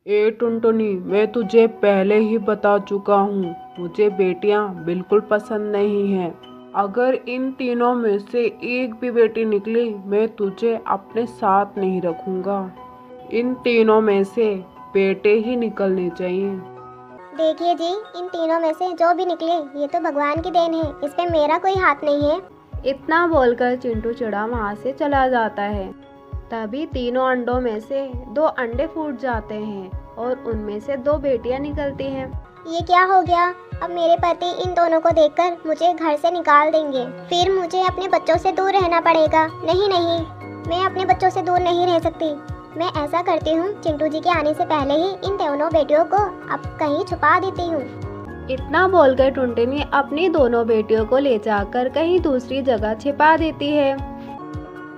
ए टुनटुनी, मैं तुझे पहले ही बता चुका हूँ, मुझे बेटियाँ बिल्कुल पसंद नहीं हैं। अगर इन तीनों में से एक भी बेटी निकली, मैं तुझे अपने साथ नहीं रखूँगा। इन तीनों में से बेटे ही निकलने चाहिए। देखिए जी, इन तीनों में से जो भी निकले ये तो भगवान की देन है, इस पे मेरा कोई हाथ नहीं है। इतना बोलकर चिंटू चिड़ा वहाँ से चला जाता है। तभी तीनों अंडों में से 2 अंडे फूट जाते हैं और उनमें से 2 बेटियां निकलती हैं। ये क्या हो गया? अब मेरे पति इन दोनों को देखकर मुझे घर से निकाल देंगे, फिर मुझे अपने बच्चों से दूर रहना पड़ेगा। नहीं नहीं, मैं अपने बच्चों से दूर नहीं रह सकती। मैं ऐसा करती हूँ, चिंटू जी के आने से पहले ही इन दोनों बेटियों को अब कहीं छुपा देती हूँ। इतना बोलकर टुनटुनी अपनी दोनों बेटियों को ले जाकर कहीं दूसरी जगह छिपा देती है।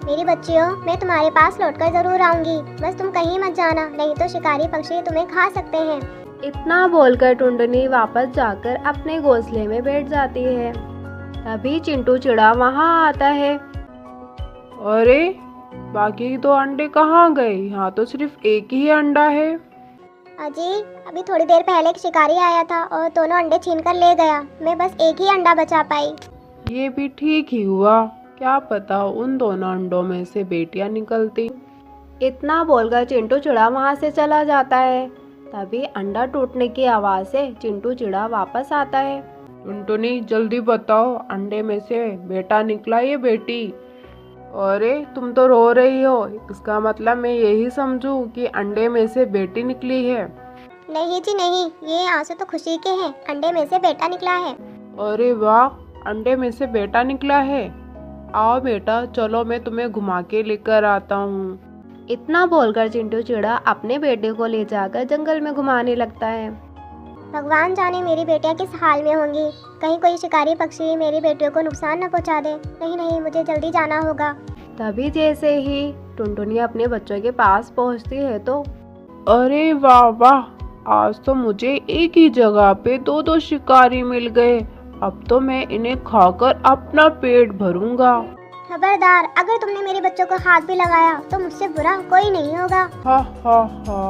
मेरी बच्चियों, मैं तुम्हारे पास लौटकर जरूर आऊंगी, बस तुम कहीं मत जाना, नहीं तो शिकारी पक्षी तुम्हें खा सकते हैं। इतना बोलकर टुनटुनी वापस जाकर अपने घोंसले में बैठ जाती है। तभी चिंटू चिड़ा वहाँ आता है। अरे, बाकी 2 अंडे कहाँ गए? यहाँ तो सिर्फ एक ही अंडा है। अजी, अभी थोड़ी देर पहले एक शिकारी आया था और दोनों अंडे छीन कर ले गया। मैं बस एक ही अंडा बचा पाई। ये भी ठीक ही हुआ, क्या पता उन दोनों अंडों में से बेटियां निकलती। इतना बोलकर चिंटू चिड़ा वहाँ से चला जाता है। तभी अंडा टूटने की आवाज़ से चिंटू चिड़ा वापस आता है। टुनटुनी, जल्दी बताओ, अंडे में से बेटा निकला या बेटी? अरे, तुम तो रो रही हो, इसका मतलब मैं यही समझूं कि अंडे में से बेटी निकली है। नहीं जी नहीं, ये आंसू तो खुशी के हैं, अंडे में से बेटा निकला है। अरे वाह, अंडे में से बेटा निकला है। आओ बेटा, चलो मैं तुम्हें घुमा के लेकर आता हूँ। इतना बोलकर चिंटू चिड़ा अपने बेटे को ले जाकर जंगल में घुमाने लगता है। भगवान जाने मेरी बेटियां किस हाल में होंगी, कहीं कोई शिकारी पक्षी मेरी बेटियों को नुकसान न पहुंचा दे। नहीं नहीं, मुझे जल्दी जाना होगा। तभी जैसे ही टुनटुनी अपने बच्चों के पास पहुंचती है तो अरे वाह वाह, आज तो मुझे एक ही जगह पे 2 शिकारी मिल गए। अब तो मैं इन्हें खाकर अपना पेट भरूंगा। खबरदार, अगर तुमने मेरे बच्चों को हाथ भी लगाया तो मुझसे बुरा कोई नहीं होगा। हा हा हा,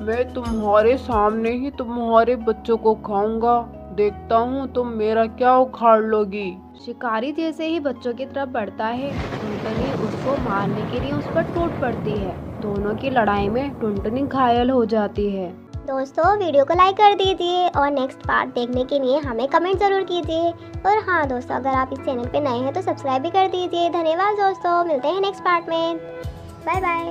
मैं तुम्हारे सामने ही तुम्हारे बच्चों को खाऊंगा। देखता हूँ तुम मेरा क्या उखाड़ लोगी। शिकारी जैसे ही बच्चों की तरफ बढ़ता है, टुनटुनी उसको मारने के लिए उस पर टूट पड़ती है। दोनों की लड़ाई में टुनटुनी घायल हो जाती है। दोस्तों, वीडियो को लाइक कर दीजिए और नेक्स्ट पार्ट देखने के लिए हमें कमेंट जरूर कीजिए। और हाँ दोस्तों, अगर आप इस चैनल पे नए हैं तो सब्सक्राइब भी कर दीजिए। धन्यवाद दोस्तों, मिलते हैं नेक्स्ट पार्ट में। Bye bye.